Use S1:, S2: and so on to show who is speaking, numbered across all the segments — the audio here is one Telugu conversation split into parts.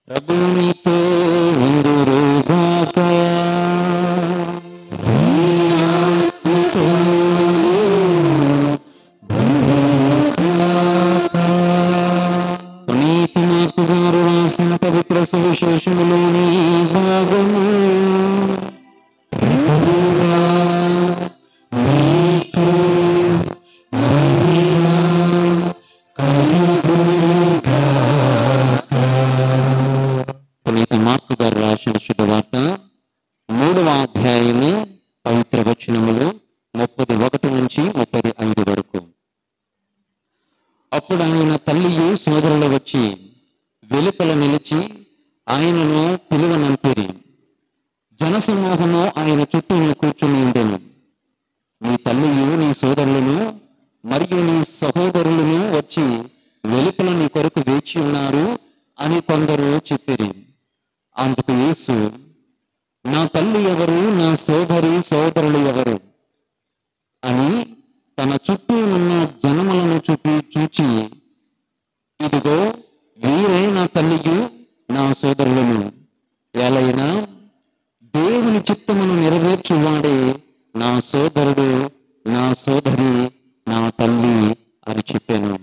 S1: ప్రభువు నీతో ఉండురుగాక. పునీత మార్కు గారు రాసిన పవిత్ర సువిశేషములోని భాగము. పునీత మార్కు గారు రాసిన శుభవార్త 3వ అధ్యాయము పవిత్ర వచనములు 31 నుంచి 35 వరకు. అప్పుడు ఆయన తల్లియు సోదరులు వచ్చి వెలుపల నిలిచి ఆయనను పిలువనంపిరి. జనసమూహము ఆయన చుట్టూ కూర్చుని ఉండెను. నీ తల్లియు నీ సోదరులను మరియు నీ సహోదరులను వచ్చి వెలుపల నీ కొరకు వేచి ఉన్నారు అని కొందరు చెప్పిరి. అందుకు యేసు, నా తల్లి ఎవరు, నా సోదరులు ఎవరు అని తన చుట్టూ ఉన్న జనములను చూచి, ఇదిగో వీరే నా తల్లియు నా సోదరులను, ఎలైనా దేవుని చిత్తమును నెరవేర్చువాడే నా సోదరుడు, నా సోదరి, నా తల్లి అని చెప్పాను.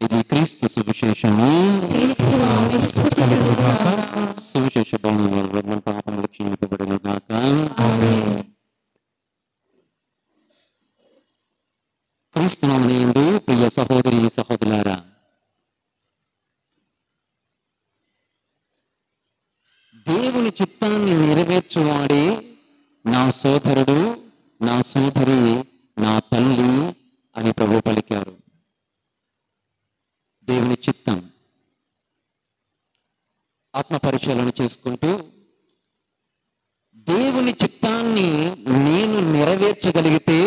S1: ఇది క్రీస్తు సువిశేషము. సువిశేష మన పాపములు క్షమింపబడును గాక. క్రీస్తునందు ప్రియ సహోదరి సహోదరులారా, దేవుని చిత్తాన్ని నెరవేర్చువాడే నా సోదరుడు, నా సోదరి, నా తల్లి అని ప్రభు పలికారు. దేవుని చిత్తం ఆత్మ పరిశీలన చేసుకుంటూ, దేవుని చిత్తాన్ని నేను నెరవేర్చగలిగితే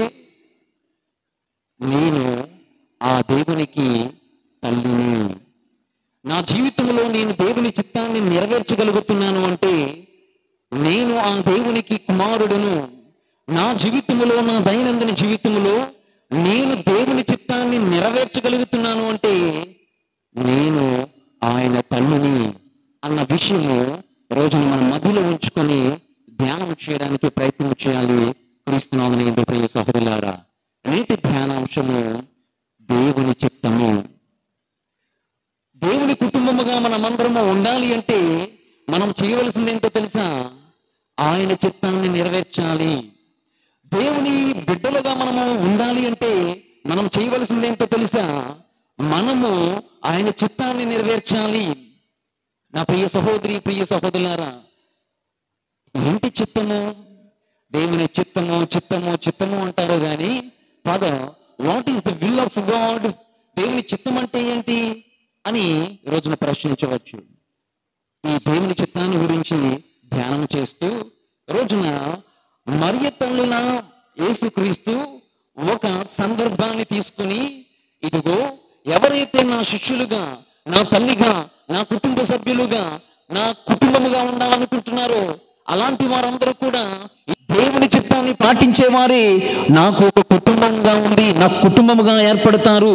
S1: నేను ఆ దేవునికి తల్లిని. నా జీవితంలో నేను దేవుని చిత్తాన్ని నెరవేర్చగలుగుతున్నాను అంటే నేను ఆ దేవునికి కుమారుడును. నా జీవితంలో, నా దైనందిన జీవితంలో నేను దేవుని చిత్తాన్ని నెరవేర్చగలుగుతున్నాను అంటే నేను ఆయన తల్లిని అన్న విషయము రోజును మన మధ్యలో ఉంచుకొని ధ్యానం చేయడానికి ప్రయత్నం చేయాలి. క్రీస్తునామమునందు ప్రియ సహోదరులారా, నేటి ధ్యానాంశము దేవుని చిత్తము. దేవుని కుటుంబముగా మనమందరము ఉండాలి అంటే మనం చేయవలసింది ఏంటో తెలుసా? ఆయన చిత్తాన్ని నెరవేర్చాలి. దేవుని బిడ్డలుగా మనము ఉండాలి అంటే మనం చేయవలసింది ఏంటో తెలుసా? మనము ఆయన చిత్తాన్ని నెరవేర్చాలి. నా ప్రియ సహోదరి, ప్రియ సహోదరులారా, ఏంటి చిత్తము? దేవుని చిత్తము చిత్తము చిత్తము అంటారు కానీ పదం what is the will of God, దేవుని చిత్తం అంటే ఏంటి అని రోజున ప్రశ్నించవచ్చు. ఈ దేవుని చిత్తాన్ని గురించి ధ్యానం చేస్తూ రోజున మరియ తల్లిన యేసుక్రీస్తు ఒక సందర్భాన్ని తీసుకుని, ఇదిగో ఎవరైతే నా శిష్యులుగా, నా తల్లిగా, నా కుటుంబ సభ్యులుగా, నా కుటుంబముగా ఉండాలనుకుంటున్నారో అలాంటి వారందరూ కూడా దేవుని చిత్తాన్ని పాటించేవారే నాకు ఒక కుటుంబంగా ఉండి నా కుటుంబముగా ఏర్పడతారు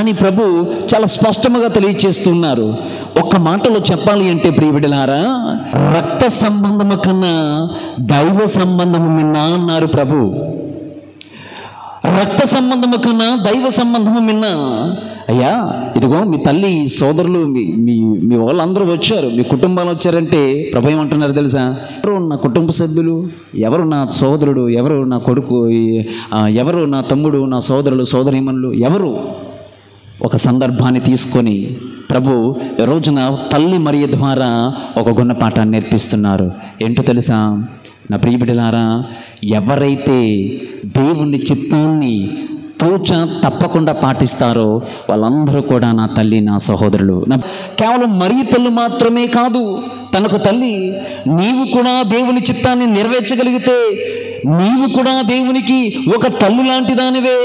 S1: అని ప్రభు చాలా స్పష్టంగా తెలియచేస్తున్నారు. ఒక్క మాటలో చెప్పాలి అంటే ప్రియబిడ్డలారా, రక్త సంబంధము కన్నా దైవ సంబంధము మిన్నా అన్నారు ప్రభు. రక్త సంబంధము కన్నా దైవ సంబంధము మిన్నా. అయ్యా, ఇదిగో మీ తల్లి, సోదరులు, మీ వాళ్ళందరూ వచ్చారు, మీ కుటుంబాలు వచ్చారంటే ప్రభు ఏమంటున్నారు తెలుసా? ఎవరు నా కుటుంబ సభ్యులు, ఎవరు నా సోదరుడు, ఎవరు నా కొడుకు, ఎవరు నా తమ్ముడు, నా సోదరులు, సోదరీమణులు ఎవరు? ఒక సందర్భాన్ని తీసుకొని ప్రభు ఈ రోజున తల్లి మరియ ద్వారా ఒక గుణపాఠాన్ని నేర్పిస్తున్నారు. ఏంటో తెలుసా నా ప్రియ బిడ్డలారా? ఎవరైతే దేవుని చిత్తాన్ని తప్పకుండా పాటిస్తారో వాళ్ళందరూ కూడా నా తల్లి, నా సహోదరులు. కేవలం మరియ తల్లి మాత్రమే కాదు, తనకు తల్లి. నీవు కూడా దేవుని చిత్తాన్ని నెరవేర్చగలిగితే నీవు కూడా దేవునికి ఒక తల్లి లాంటి దానివే.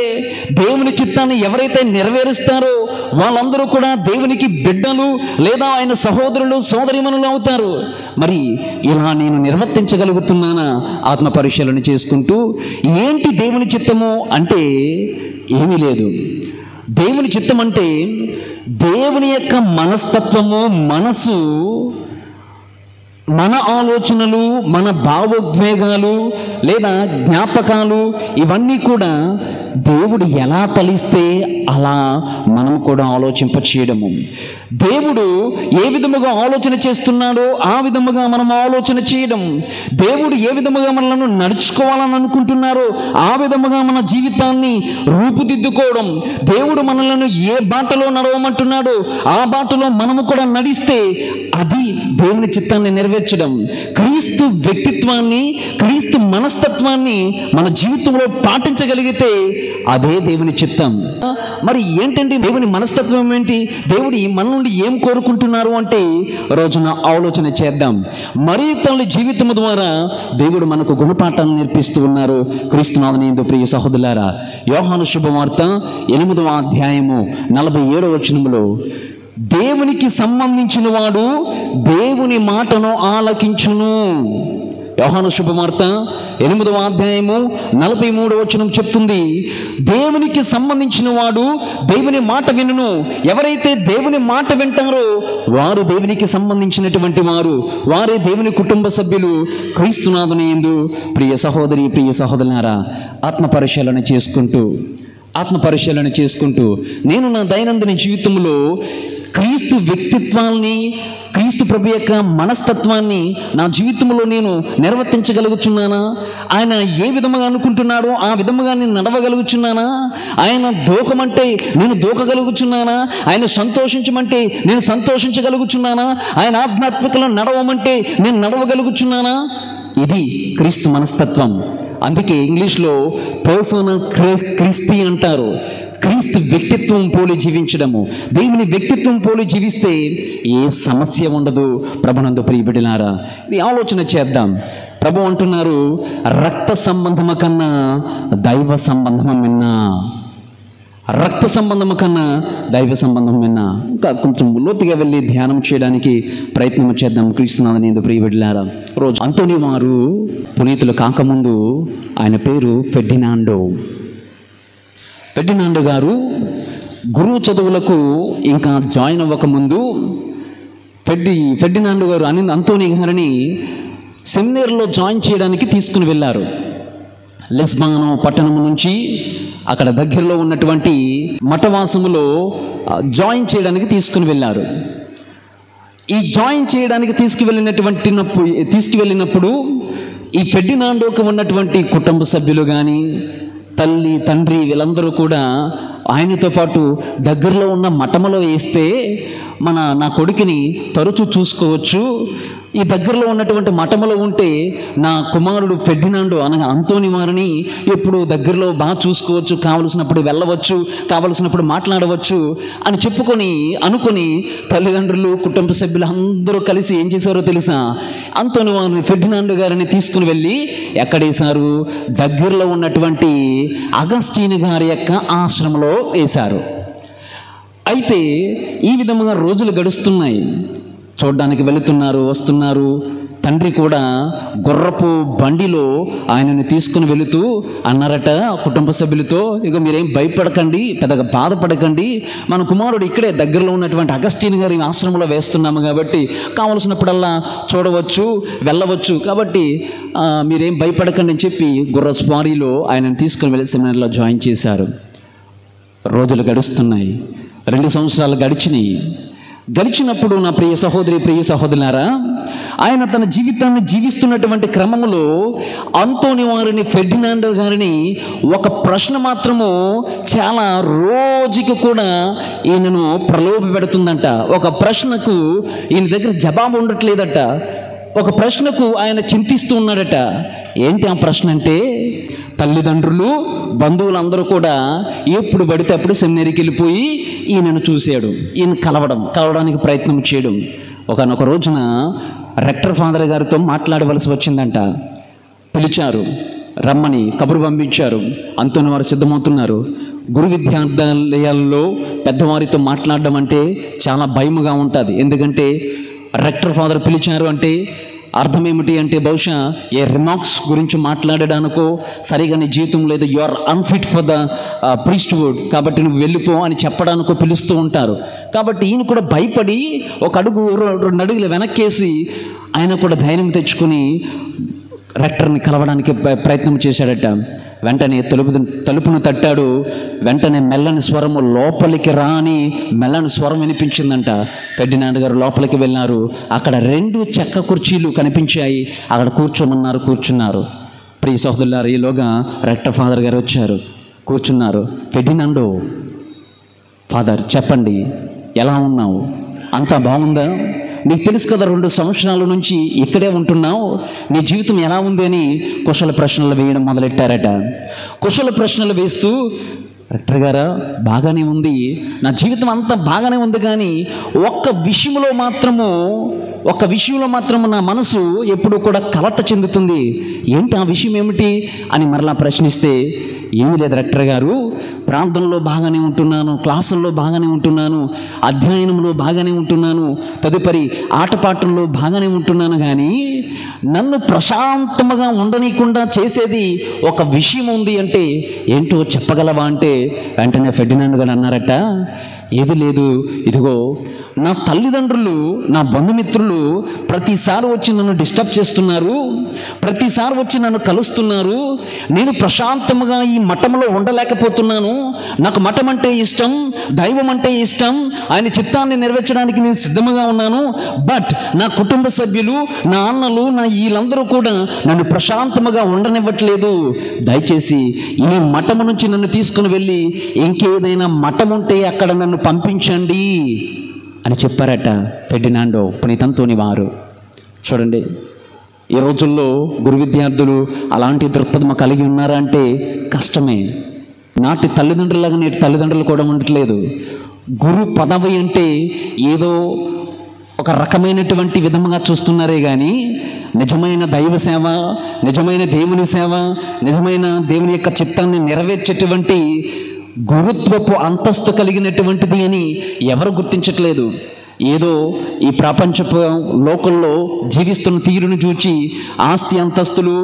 S1: దేవుని చిత్తాన్ని ఎవరైతే నెరవేరుస్తారో వాళ్ళందరూ కూడా దేవునికి బిడ్డలు లేదా ఆయన సహోదరులు, సోదరీమణులు అవుతారు. మరి ఇలా నేను నిర్వర్తించగలుగుతున్నానా? ఆత్మ పరిశీలన చేసుకుంటూ ఏంటి దేవుని చిత్తము అంటే ఏమీ లేదు. దేవుని చిత్తం అంటే దేవుని యొక్క మనస్తత్వము, మనసు, మన ఆలోచనలు, మన భావోద్వేగాలు లేదా జ్ఞాపకాలు ఇవన్నీ కూడా దేవుడు ఎలా తలిస్తే అలా మనం కూడా ఆలోచింపచేయడము. దేవుడు ఏ విధముగా ఆలోచన చేస్తున్నాడో ఆ విధముగా మనం ఆలోచన చేయడం. దేవుడు ఏ విధముగా మనలను నడుచుకోవాలని అనుకుంటున్నారో ఆ విధముగా మన జీవితాన్ని రూపుదిద్దుకోవడం. దేవుడు మనలను ఏ బాటలో నడవమంటున్నాడో ఆ బాటలో మనము కూడా నడిస్తే అది దేవుని చిత్తాన్ని నెరవేర్చడం. క్రీస్తు వ్యక్తిత్వాన్ని, క్రీస్తు మనస్తత్వాన్ని మన జీవితంలో పాటించగలిగితే అదే దేవుని చిత్తం. మరి ఏంటంటే దేవుని మనస్తత్వం ఏంటి, దేవుడు మన నుండి ఏం కోరుకుంటున్నారు అంటే రోజున ఆలోచన చేద్దాం. మరి తల్లి జీవితం ద్వారా దేవుడు మనకు గుణపాఠాలను నేర్పిస్తూ ఉన్నారు. క్రీస్తునాథుని ప్రియ సహోదరులారా, యోహాను శుభవార్త 8వ అధ్యాయము 47వ వచనములో, దేవునికి సంబంధించిన వాడు దేవుని మాటను ఆలకించును. యోహాను శుభవార్త 8వ అధ్యాయము 43వ వచనం చెప్తుంది, దేవునికి సంబంధించిన వాడు దేవుని మాట వినును. ఎవరైతే దేవుని మాట వింటారో వారు దేవునికి సంబంధించినటువంటి వారు, వారే దేవుని కుటుంబ సభ్యులు. క్రీస్తునాథుని యందు ప్రియ సహోదరి, ప్రియ సహోదరులారా, ఆత్మపరిశీలన చేసుకుంటూ నేను నా దైనందిన జీవితంలో క్రీస్తు వ్యక్తిత్వాన్ని, క్రీస్తు ప్రభు యొక్క మనస్తత్వాన్ని నా జీవితంలో నేను నిర్వర్తించగలుగుచున్నానా? ఆయన ఏ విధముగా అనుకుంటున్నాడో ఆ విధముగా నేను నడవగలుగుచున్నానా? ఆయన దూకమంటే నేను దూకగలుగుచున్నానా? ఆయన సంతోషించమంటే నేను సంతోషించగలుగుచున్నానా? ఆయన ఆధ్యాత్మికలో నడవమంటే నేను నడవగలుగుచున్నానా? ఇది క్రీస్తు మనస్తత్వం. అందుకే ఇంగ్లీష్లో పర్సనల్ క్రిస్టీ అంటారు. క్రీస్తు వ్యక్తిత్వం పోలి జీవించడము. దేవుని వ్యక్తిత్వం పోలి జీవిస్తే ఏ సమస్య ఉండదు. ప్రభునందు ప్రియ బిడ్డలారా, ఇది ఆలోచన చేద్దాం. ప్రభు అంటున్నారు, రక్త సంబంధము కన్నా దైవ సంబంధము మిన్నా. రక్త సంబంధము కన్నా దైవ సంబంధం మిన్నా. ఇంకా కొంచెం లోతుగా వెళ్ళి ధ్యానం చేయడానికి ప్రయత్నం చేద్దాం. క్రీస్తునాథుని ప్రియ బిడ్డలారా, రోజు అంతోని వారు పునీతులు కాకముందు ఆయన పేరు ఫెర్డినాండో గారు గురువు చదువులకు ఇంకా జాయిన్ అవ్వకముందు ఫెర్డినాండో గారు అంతోని గారిని సెమినార్లో జాయిన్ చేయడానికి తీసుకుని వెళ్ళారు. లిస్బాను పట్టణం నుంచి అక్కడ దగ్గరలో ఉన్నటువంటి మఠవాసములో జాయిన్ చేయడానికి తీసుకుని వెళ్ళారు. ఈ జాయిన్ చేయడానికి తీసుకువెళ్ళినప్పుడు ఈ ఫెర్డినాండోకి ఉన్నటువంటి కుటుంబ సభ్యులు కానీ, తల్లి, తండ్రి వీళ్ళందరూ కూడా ఆయనతో పాటు దగ్గరలో ఉన్న మఠములో వేస్తే నా కొడుకుని తరచూ చూసుకోవచ్చు, ఈ దగ్గరలో ఉన్నటువంటి మఠములో ఉంటే నా కుమారుడు ఫెర్డినాండో అనగా అంతోని వారిని ఎప్పుడు దగ్గరలో బాగా చూసుకోవచ్చు, కావలసినప్పుడు వెళ్ళవచ్చు, కావలసినప్పుడు మాట్లాడవచ్చు అని అనుకొని తల్లిదండ్రులు, కుటుంబ సభ్యులు అందరూ కలిసి ఏం చేశారో తెలుసా? అంతోని వారిని, ఫెర్డినాండో గారిని తీసుకుని వెళ్ళి ఎక్కడేశారు? దగ్గరలో ఉన్నటువంటి అగస్టీని గారి యొక్క ఆశ్రమంలో వేశారు. అయితే ఈ విధముగా రోజులు గడుస్తున్నాయి. చూడ్డానికి వెళుతున్నారు, వస్తున్నారు. తండ్రి కూడా గుర్రపు బండిలో ఆయనను తీసుకుని వెళుతూ అన్నారట కుటుంబ సభ్యులతో, ఇక మీరేం భయపడకండి, పెద్దగా బాధపడకండి, మన కుమారుడు ఇక్కడే దగ్గరలో ఉన్నటువంటి అగస్టీన్ గారి ఆశ్రమంలో వేస్తున్నాము కాబట్టి కావలసినప్పుడల్లా చూడవచ్చు, వెళ్ళవచ్చు, కాబట్టి మీరేం భయపడకండి అని చెప్పి గుర్ర స్వారీలో ఆయనను తీసుకుని వెళ్ళి సెమినార్లో జాయిన్ చేశారు. రోజులు గడుస్తున్నాయి. 2 సంవత్సరాలు గడిచినప్పుడు నా ప్రియ సహోదరి, ప్రియ సహోదరులారా, ఆయన తన జీవితాన్ని జీవిస్తున్నటువంటి క్రమంలో అంతోని వారిని, ఫెర్డినాండో గారిని ఒక ప్రశ్న మాత్రము చాలా రోజుకి కూడా ఈయనను ప్రలోభ పెడుతుందంట. ఒక ప్రశ్నకు ఈయన దగ్గర జవాబు ఉండట్లేదట. ఒక ప్రశ్నకు ఆయన చింతిస్తూ ఉన్నాడట. ఏంటి ఆ ప్రశ్న అంటే, తల్లిదండ్రులు, బంధువులందరూ కూడా ఎప్పుడు పడితే అప్పుడు సెమినరీకి వెళ్ళిపోయి ఈయనను చూశాడు, ఈయన కలవడానికి ప్రయత్నం చేయడం. ఒకనొక రోజున రెక్టర్ ఫాదర్ గారితో మాట్లాడవలసి వచ్చిందంట. పిలిచారు, రమ్మని కబురు పంపించారు. అంతోని వారు సిద్ధమవుతున్నారు. గురు విద్యాలయాల్లో పెద్దవారితో మాట్లాడడం అంటే చాలా భయముగా ఉంటుంది. ఎందుకంటే రెక్టర్ ఫాదర్ పిలిచారు అంటే
S2: అర్థం ఏమిటి అంటే బహుశా ఏ రిమార్క్స్ గురించి మాట్లాడడానికో, సరిగా నీ జీవితం లేదు, you are unfit for the priesthood, కాబట్టి నువ్వు వెళ్ళిపో అని చెప్పడానికో పిలుస్తూ ఉంటారు. కాబట్టి ఈయన కూడా భయపడి ఒక అడుగు 2 అడుగులు వెనక్కేసి ఆయన కూడా ధైర్యం తెచ్చుకొని రెక్టర్ని కలవడానికి ప్రయత్నం చేశాడట. వెంటనే తలుపును తట్టాడు. వెంటనే మెల్లని స్వరము, లోపలికి రా అని మెల్లని స్వరం వినిపించిందంట. ఫెర్డినాండ్ గారు లోపలికి వెళ్ళారు. అక్కడ 2 చెక్క కుర్చీలు కనిపించాయి. అక్కడ కూర్చోమన్నారు, కూర్చున్నారు. ప్రియ సహోదరులారా, ఈలోగా రెక్టర్ ఫాదర్ గారు వచ్చారు, కూర్చున్నారు. ఫెర్డినాండో, ఫాదర్ చెప్పండి, ఎలా ఉన్నావు? అంతా బాగుందా? నీకు తెలుసు కదా 2 సంవత్సరాల నుంచి ఇక్కడే ఉంటున్నావు, నీ జీవితం ఎలా ఉంది అని కుశల ప్రశ్నలు వేయడం మొదలెట్టారట. కుశల ప్రశ్నలు వేస్తూ, రెక్టర్ గారా బాగానే ఉంది, నా జీవితం అంతా బాగానే ఉంది, కానీ ఒక్క విషయంలో మాత్రము నా మనసు ఎప్పుడు కూడా కలత చెందుతుంది. ఏంటి ఆ విషయం ఏమిటి అని మరలా ప్రశ్నిస్తే, ఏమీ లేదు రెక్టర్ గారు, ప్రాంతంలో బాగానే ఉంటున్నాను, క్లాసుల్లో బాగానే ఉంటున్నాను, అధ్యయనంలో బాగానే ఉంటున్నాను, తదుపరి ఆటపాటల్లో బాగానే ఉంటున్నాను, కానీ నన్ను ప్రశాంతంగా ఉండనీయకుండా చేసేది ఒక విషయం ఉంది అంటే ఏంటో చెప్పగలవా అంటే వెంటనే ఫెర్డినాండ్ గారు అన్నారట, ఏది లేదు, ఇదిగో నా తల్లిదండ్రులు, నా బంధుమిత్రులు ప్రతిసారి వచ్చి నన్ను డిస్టర్బ్ చేస్తున్నారు, ప్రతిసారి వచ్చి నన్ను కలుస్తున్నారు, నేను ప్రశాంతంగా ఈ మఠంలో ఉండలేకపోతున్నాను. నాకు మఠం అంటే ఇష్టం, దైవం అంటే ఇష్టం, ఆయన చిత్తాన్ని నెరవేర్చడానికి నేను సిద్ధంగా ఉన్నాను. బట్ నా కుటుంబ సభ్యులు, నా అన్నలు, నా వీళ్ళందరూ కూడా నన్ను ప్రశాంతంగా ఉండనివ్వట్లేదు. దయచేసి ఈ మఠం నుంచి నన్ను తీసుకుని వెళ్ళి ఇంకేదైనా మఠం ఉంటే అక్కడ నన్ను పంపించండి అని చెప్పారట ఫెర్డినాండో పునీతంతోని వారు. చూడండి, ఈ రోజుల్లో గురు విద్యార్థులు అలాంటి దృక్పథం కలిగి ఉన్నారా అంటే కష్టమే. నాటి తల్లిదండ్రులాగా నేటి తల్లిదండ్రులు కూడా ఉండట్లేదు. గురు పదవి అంటే ఏదో ఒక రకమైనటువంటి విధముగా చూస్తున్నారే కానీ నిజమైన దైవ సేవ, నిజమైన దేవుని సేవ, నిజమైన దేవుని యొక్క చిత్తాన్ని నెరవేర్చేటువంటి గురుత్వపు అంతస్తు కలిగినటువంటిది అని ఎవరు గుర్తించట్లేదు. ఏదో ఈ ప్రపంచపు లోకల్లో జీవిస్తున్న తీరును చూచి ఆస్తి అంతస్తులు,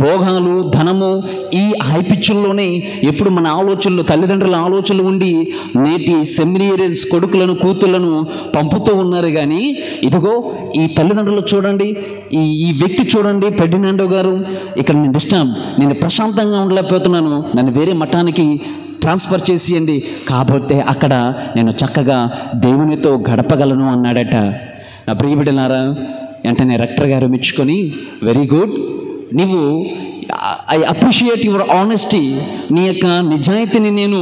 S2: భోగాలు, ధనము, ఈ హైపిచ్చుల్లోనే ఎప్పుడు మన ఆలోచనలు, తల్లిదండ్రుల ఆలోచనలు ఉండి నేటి సెమినరీస్ కొడుకులను, కూతుళ్లను పంపుతూ ఉన్నారు. కానీ ఇదిగో ఈ తల్లిదండ్రులు చూడండి, ఈ వ్యక్తి చూడండి, ఫెర్డినాండో గారు, ఇక్కడ నేను ప్రశాంతంగా ఉండలేకపోతున్నాను, నన్ను వేరే మఠానికి ట్రాన్స్ఫర్ చేసేయండి, కాబట్టి అక్కడ నేను చక్కగా దేవునితో గడపగలను అన్నాడట. నా ప్రియబిడ్డలారా, వెంటనే రెక్టర్ గారు మెచ్చుకొని, వెరీ గుడ్, నీవు ఐ అప్రిషియేట్ యువర్ ఆనెస్టీ, నీ యొక్క నిజాయితీని నేను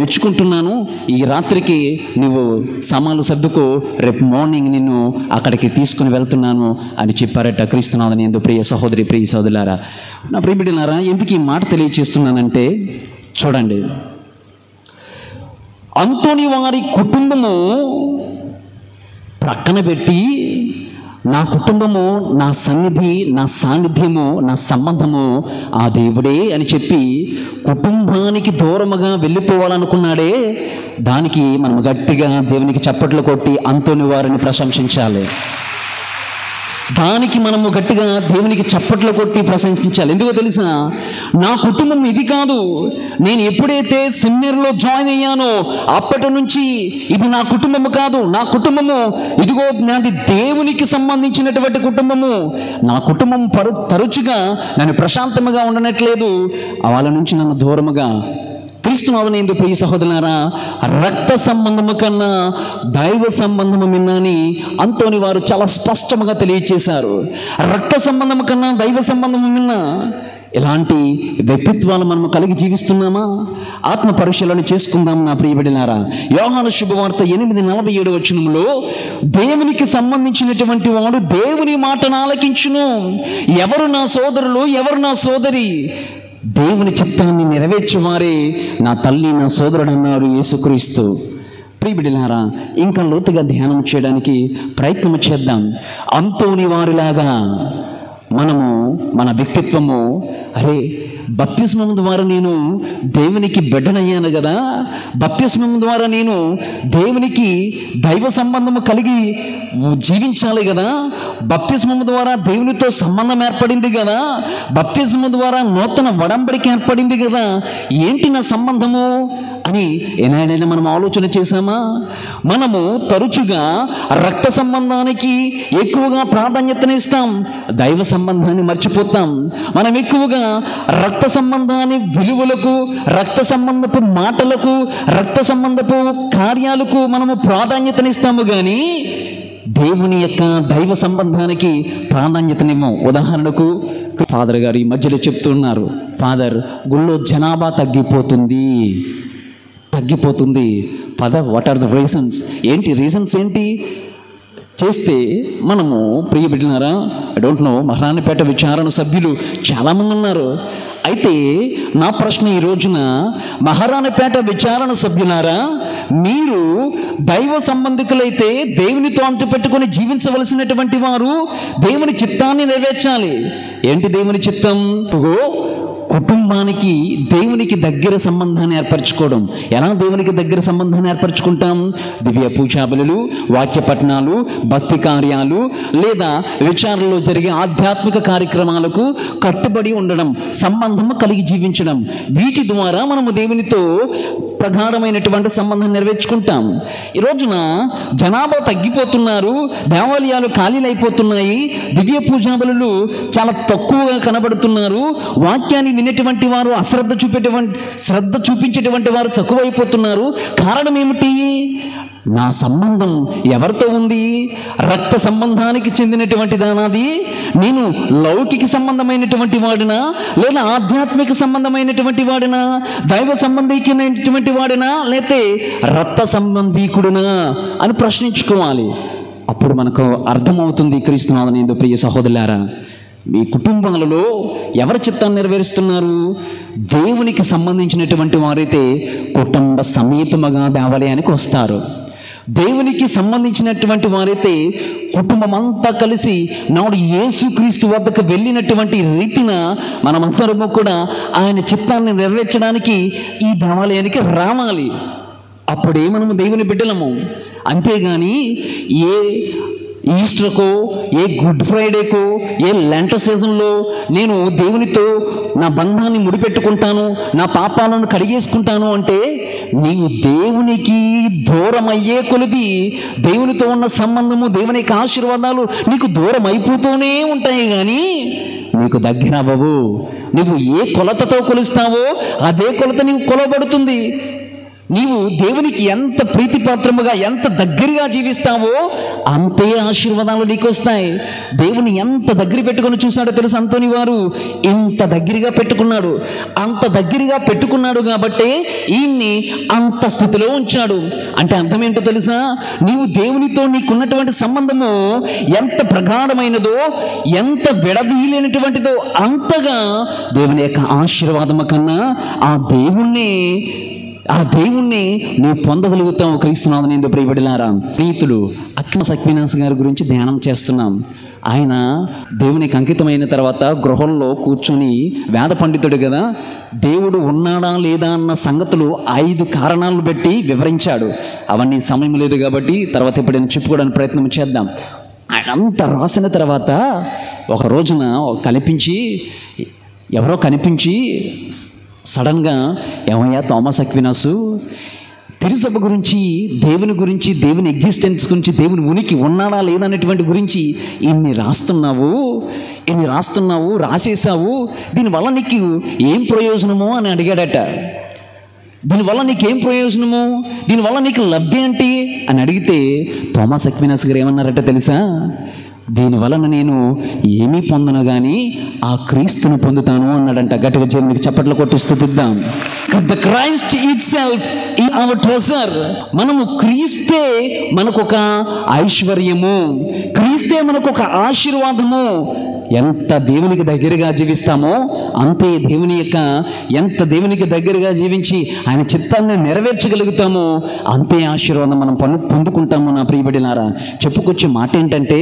S2: మెచ్చుకుంటున్నాను. ఈ రాత్రికి నువ్వు సామాన్లు సర్దుకో, రేపు మార్నింగ్ నిన్ను అక్కడికి తీసుకుని వెళ్తున్నాను అని చెప్పారట. క్రీస్తునాథుని యందు ప్రియ సహోదరి, ప్రియ సోదరులారా, నా ప్రియబిడ్డలారా, ఎందుకు ఈ మాట తెలియచేస్తున్నానంటే చూడండి, అంతోని వారి కుటుంబము ప్రక్కన పెట్టి నా కుటుంబము, నా సన్నిధి, నా సాన్నిధ్యము, నా సంబంధము ఆ దేవుడే అని చెప్పి కుటుంబానికి దూరముగా వెళ్ళిపోవాలనుకున్నాడే, దానికి మనం గట్టిగా దేవునికి చప్పట్లు కొట్టి అంతోని వారిని ప్రశంసించాలి. దానికి మనము గట్టిగా దేవునికి చప్పట్లు కొట్టి ప్రశంసించాలి. ఎందుకో తెలుసా, నా కుటుంబం ఇది కాదు, నేను ఎప్పుడైతే సెమినరీలో జాయిన్ అయ్యానో అప్పటి నుంచి ఇది నా కుటుంబము కాదు. నా కుటుంబము ఇదిగో నాది దేవునికి సంబంధించినటువంటి కుటుంబము. నా కుటుంబం తరచుగా నన్ను ప్రశాంతముగా ఉండనట్లేదు, వాళ్ళ నుంచి నన్ను దూరముగా. క్రీస్తునాథుని యందు ప్రియ సహోదరులారా, రక్త సంబంధము కన్నా దైవ సంబంధము మిన్నని అంతోని వారు చాలా స్పష్టంగా తెలియచేశారు. రక్త సంబంధము కన్నా దైవ సంబంధము మిన్న. ఇలాంటి వ్యక్తిత్వాలు మనం కలిగి జీవిస్తున్నామా? ఆత్మ పరిశీలన చేసుకుందాం నా ప్రియబిడ్డలారా. యోహాను శుభవార్త 8:47 వచనంలో, దేవునికి సంబంధించినటువంటి వాడు దేవుని మాటను ఆలకించును, ఎవరు నా సోదరులు, ఎవరు నా సోదరి, దేవుని చిత్తాన్ని నెరవేర్చువారే నా తల్లి, నా సోదరుడు అన్నారు యేసుక్రీస్తు. ప్రియబిడ్డలారా, ఇంకా లోతుగా ధ్యానం చేయడానికి ప్రయత్నం చేద్దాం. అంతోని వారిలాగా మనము మన వ్యక్తిత్వము, అరే బప్తిస్మం ద్వారా నేను దేవునికి బిడ్డనయ్యాను కదా, బప్తిస్మం ద్వారా నేను దేవునికి దైవ సంబంధము కలిగి జీవించాలి కదా, బప్తిస్మం ద్వారా దేవునితో సంబంధం ఏర్పడింది కదా, బప్తిస్మం ద్వారా నూతన వడంబడిక ఏర్పడింది కదా, ఏంటి నా సంబంధము అని ఏనాడైనా మనం ఆలోచన చేశామా? మనము తరచుగా రక్త సంబంధానికి ఎక్కువగా ప్రాధాన్యతనిస్తాం, దైవ సంబంధాన్ని మర్చిపోతాం. మనం ఎక్కువగా రక్త సంబంధాన్ని విలువలకు, రక్త సంబంధపు మాటలకు, రక్త సంబంధపు కార్యాలకు మనము ప్రాధాన్యతనిస్తాము, కానీ దేవుని యొక్క దైవ సంబంధానికి ప్రాధాన్యతనేమో. ఉదాహరణకు ఫాదర్ గారు ఈ మధ్యలో చెప్తున్నారు, ఫాదర్ గుళ్ళో జనాభా తగ్గిపోతుంది. పద, వాట్ ఆర్ ద రీజన్స్? ఏంటి రీజన్స్ ఏంటి చేస్తే మనము ప్రియ బిడ్డలారా, ఐ డోంట్ నో, మహారాణిపేట విచారణ సభ్యులు చాలామంది ఉన్నారు. అయితే నా ప్రశ్న ఈ రోజున, మహారాణిపేట విచారణ సభ్యులారా, మీరు దైవ సంబంధికులైతే దేవునితో అంటుపెట్టుకొని జీవించవలసినటువంటి వారు దేవుని చిత్తాన్ని నెరవేర్చాలి. ఏంటి దేవుని చిత్తం? కుటుంబానికి దేవునికి దగ్గర సంబంధాన్ని ఏర్పరచుకోవడం. ఎలా దేవునికి దగ్గర సంబంధాన్ని ఏర్పరచుకుంటాం? దివ్య పూజా బలులు, వాక్య పఠనాలు, భక్తి కార్యాలు, లేదా విచారణలో జరిగే ఆధ్యాత్మిక కార్యక్రమాలకు కట్టుబడి ఉండడం, సంబంధము కలిగి జీవించడం. వీటి ద్వారా మనము దేవునితో ప్రగాఢమైనటువంటి సంబంధం నెరవేర్చుకుంటాం. ఈ రోజున జనాభా తగ్గిపోతున్నారు, దేవాలయాలు ఖాళీలైపోతున్నాయి, దివ్య పూజా బలులు చాలా తక్కువగా కనబడుతున్నారు, వాక్యాన్ని వినేటువంటి వారు శ్రద్ధ చూపించేటువంటి వారు తక్కువైపోతున్నారు. కారణం ఏమిటి? నా సంబంధం ఎవరితో ఉంది? రక్త సంబంధానికి చెందినటువంటి దానాది? నేను లౌకిక సంబంధమైనటువంటి వాడినా, లేదా ఆధ్యాత్మిక సంబంధమైనటువంటి వాడినా, దైవ సంబంధికమైనటువంటి వాడినా, లేతే రక్త సంబంధీకుడినా అని ప్రశ్నించుకోవాలి. అప్పుడు మనకు అర్థమవుతుంది క్రీస్తునాథుని ప్రియ సహోదరులారా, మీ కుటుంబాలలో ఎవరి చిత్తాన్ని నెరవేరుస్తున్నారు? దేవునికి సంబంధించినటువంటి వారైతే కుటుంబ సమేతముగా దేవాలయానికి వస్తారు. దేవునికి సంబంధించినటువంటి వారైతే కుటుంబం అంతా కలిసి నాడు యేసుక్రీస్తు వద్దకు వెళ్ళినటువంటి రీతిన మనమందరము కూడా ఆయన చిత్తాన్ని నెరవేర్చడానికి ఈ దేవాలయానికి రావాలి. అప్పుడే మనము దేవుని బిడ్డలము. అంతేగాని ఏ ఈస్టర్కో, ఏ గుడ్ ఫ్రైడేకో, ఏ లెంట సీజన్లో నేను దేవునితో నా బంధాన్ని ముడిపెట్టుకుంటాను, నా పాపాలను కడిగేసుకుంటాను అంటే నీవు దేవునికి దూరం అయ్యే కొలది దేవునితో ఉన్న సంబంధము, దేవుని యొక్క ఆశీర్వాదాలు నీకు దూరం అయిపోతూనే ఉంటాయి, కానీ నీకు దగ్గర అవ్వవు. నువ్వు ఏ కొలతతో కొలుస్తావో అదే కొలత నీవు కొలబడుతుంది. నీవు దేవునికి ఎంత ప్రీతిపాత్రముగా, ఎంత దగ్గరగా జీవిస్తావో అంతే ఆశీర్వాదాలు నీకు వస్తాయి. దేవుని ఎంత దగ్గర పెట్టుకొని చూశాడో తెలుసు అంతోని వారు. ఇంత దగ్గరగా పెట్టుకున్నాడు. అంత దగ్గరగా పెట్టుకున్నాడు కాబట్టి ఈయన్ని అంత స్థితిలో ఉంచాడు. అంటే అర్థం ఏంటో తెలుసా? నీవు దేవునితో నీకున్నటువంటి సంబంధము ఎంత ప్రగాఢమైనదో, ఎంత విడదీయలేనటువంటిదో అంతగా దేవుని యొక్క ఆశీర్వాదము కన్నా ఆ దేవుణ్ణి నువ్వు పొందగలుగుతావు. క్రీస్తునాథుని యందు ప్రియబిడ్డలారా, ప్రీతుడు అక్కినెస్ అక్వినాస్ గారి గురించి ధ్యానం చేస్తున్నాం. ఆయన దేవునికి అంకితమైన తర్వాత గృహంలో కూర్చొని వేద పండితుడు కదా, దేవుడు ఉన్నాడా లేదా అన్న సంగతులు 5 కారణాలను బట్టి వివరించాడు. అవన్నీ సమయం లేదు కాబట్టి తర్వాత ఎప్పుడైనా చెప్పుకోవడానికి ప్రయత్నం చేద్దాం. ఆయన అంతా రాసిన తర్వాత ఒక రోజున ఎవరో కనిపించి సడన్గా, ఏమయ్యా థామస్ అక్వినాసు, తిరుసభ గురించి, దేవుని ఎగ్జిస్టెన్స్ గురించి, దేవుని ఉనికి ఉన్నాడా లేదనేటువంటి గురించి ఇన్ని రాస్తున్నావు, రాసేసావు, దీనివల్ల నీకు ఏం ప్రయోజనము అని అడిగాడట. దీనివల్ల నీకేం ప్రయోజనము, దీనివల్ల నీకు లబ్ధి ఏంటి అని అడిగితే థామస్ అక్వినాస్ గారు ఏమన్నారట తెలుసా? దీనివలన నేను ఏమీ పొందను కానీ ఆ క్రీస్తును పొందుతాను అన్నాడంట. గట్టిగా మీకు చప్పట్లు కొట్టి స్తుతిద్దాం. The Christ itself is our treasure. మనము క్రీస్తే మనకొక ఐశ్వర్యము, క్రీస్తే మనకొక ఆశీర్వాదము. ఎంత దేవునికి దగ్గరగా జీవిస్తామో అంతే ఎంత దేవునికి దగ్గరగా జీవించి ఆయన చిత్తాన్ని నెరవేర్చగలుగుతామో అంతే ఆశీర్వాదం మనం పొందుకుంటాము. నా ప్రియబడినారా, చెప్పుకొచ్చే మాట ఏంటంటే,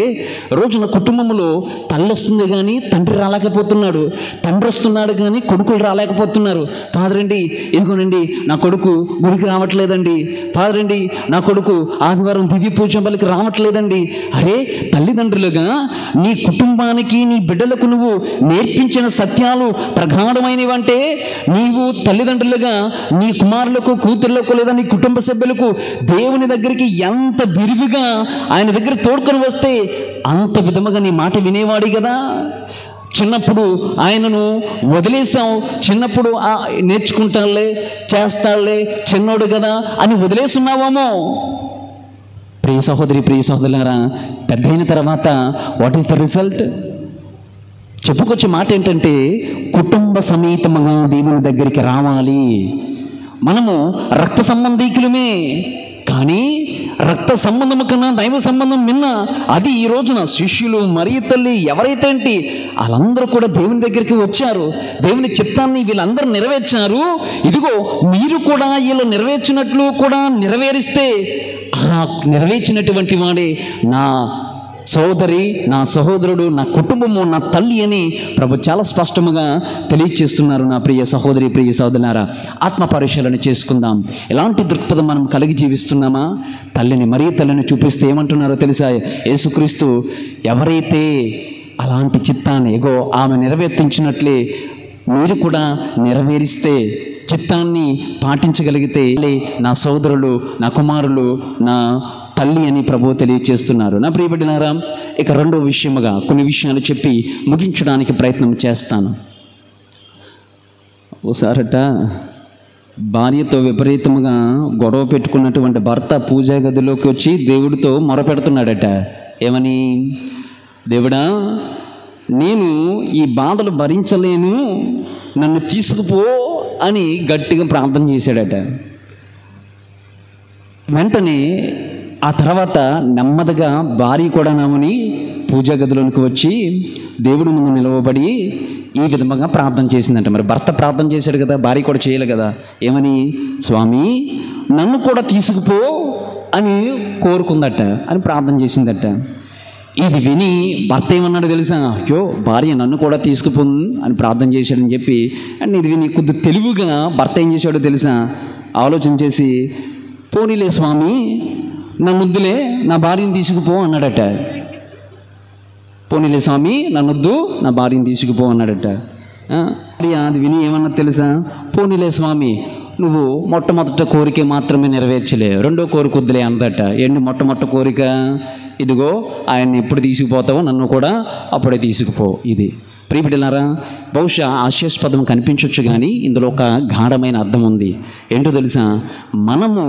S2: రోజున కుటుంబంలో తల్లి వస్తుంది కానీ తండ్రి రాలేకపోతున్నాడు, తండ్రి వస్తున్నాడు కానీ కొడుకులు రాలేకపోతున్నారు. ఫాదర్ అండి, ఇదిగోనండి నా కొడుకు గుడికి రావట్లేదండి, ఫాదర్ అండి నా కొడుకు ఆదివారం దివ్య పూజంబలికి రావట్లేదండి. అరే, తల్లిదండ్రులుగా నీ కుటుంబానికి నీ బిడ్డలకు నువ్వు నేర్పించిన సత్యాలు ప్రగాఢమైనవంటే, నీవు తల్లిదండ్రులుగా నీ కుమారులకు కూతుర్లకు లేదా నీ కుటుంబ సభ్యులకు దేవుని దగ్గరికి ఎంత విరివిగా ఆయన దగ్గర తోడుకొని వస్తే అంత విధముగా నీ మాట వినేవాడి కదా. చిన్నప్పుడు ఆయనను వదిలేసాం, చిన్నప్పుడు నేర్చుకుంటాడులే చేస్తాడులే చిన్నోడు కదా అని వదిలేస్తున్నావేమో. ప్రియ సహోదరి ప్రియ సహోదరులారా, పెద్ద అయిన తర్వాత వాట్ ఈస్ ద రిజల్ట్? చెప్పుకొచ్చే మాట ఏంటంటే, కుటుంబ సమేతముగా దేవుని దగ్గరికి రావాలి. మనము రక్త సంబంధీకులమే, కానీ రక్త సంబంధము కన్నా దైవ సంబంధం మిన్న. అది ఈ రోజున శిష్యులు, మరియ తల్లి, ఎవరైతే ఏంటి వాళ్ళందరూ కూడా దేవుని దగ్గరికి వచ్చారు, దేవుని చిత్తాన్ని వీళ్ళందరూ నెరవేర్చారు. ఇదిగో మీరు కూడా వీళ్ళు నెరవేర్చినట్లు కూడా నెరవేరిస్తే ఆ నెరవేర్చినటువంటి వాడే నా సోదరి, నా సహోదరుడు, నా కుటుంబము, నా తల్లి అని ప్రభు చాలా స్పష్టముగా తెలియచేస్తున్నారు. నా ప్రియ సహోదరి ప్రియ సహోదరులారా, ఆత్మ పరిశీలన చేసుకుందాం. ఎలాంటి దృక్పథం మనం కలిగి జీవిస్తున్నామా? మరియ తల్లిని చూపిస్తే ఏమంటున్నారో తెలుసా? యేసుక్రీస్తు ఎవరైతే అలాంటి చిత్తాన్ని ఆమె నెరవేర్తించినట్లే మీరు కూడా నెరవేరిస్తే, చిత్తాన్ని పాటించగలిగితే నా సోదరులు, నా కుమారులు, నా తల్లి అని ప్రభువు తెలియచేస్తున్నారు. నా ప్రియబడినారా, ఇక రెండో విషయముగా కొన్ని విషయాలు చెప్పి ముగించడానికి ప్రయత్నం చేస్తాను. ఓసారట భార్యతో విపరీతముగా గొడవ పెట్టుకున్నటువంటి భర్త పూజా గదిలోకి వచ్చి దేవుడితో మొరపెడుతున్నాడట. ఏమని? దేవుడా, నేను ఈ బాధలు భరించలేను, నన్ను తీసుకుపో అని గట్టిగా ప్రార్థన చేశాడట. వెంటనే ఆ తర్వాత నెమ్మదిగా భార్య కూడా నామని పూజా గదిలోనికి వచ్చి దేవుడి ముందు నిలవబడి ఈ విధంగా ప్రార్థన చేసిందంట. మరి భర్త ప్రార్థన చేశాడు కదా, భార్య కూడా చేయాలి కదా. ఏమని? స్వామి, నన్ను కూడా తీసుకుపో అని కోరుకుందట, అని ప్రార్థన చేసిందట. ఇది విని భర్త ఏమన్నాడు తెలుసా? అయ్యో, భార్య నన్ను కూడా తీసుకుపో అని ప్రార్థన చేశాడని చెప్పి, అండ్ ఇది విని కొద్ది తెలివిగా భర్త ఏం చేశాడో తెలుసా? ఆలోచన చేసి, పోనీలే స్వామి, నా ముద్దులే, నా భార్యను తీసుకుపో అన్నాడట. పోనీలే స్వామి, నన్నొద్దు, నా భార్యను తీసుకుపో అన్నాడట. అది విని ఏమన్నా తెలుసా? పోనీలే స్వామి, నువ్వు మొట్టమొదట కోరిక మాత్రమే నెరవేర్చలే, రెండో కోరిక వద్దులే అందట. ఏంటి మొట్టమొదటి కోరిక? ఇదిగో ఆయన్ని ఎప్పుడు తీసుకుపోతావో నన్ను కూడా అప్పుడే తీసుకుపో. ఇది ప్రియబిడ్డలారా, బహుశా హాస్యాస్పదం కనిపించవచ్చు, కానీ ఇందులో ఒక గాఢమైన అర్థం ఉంది. ఏంటో తెలుసా? మనము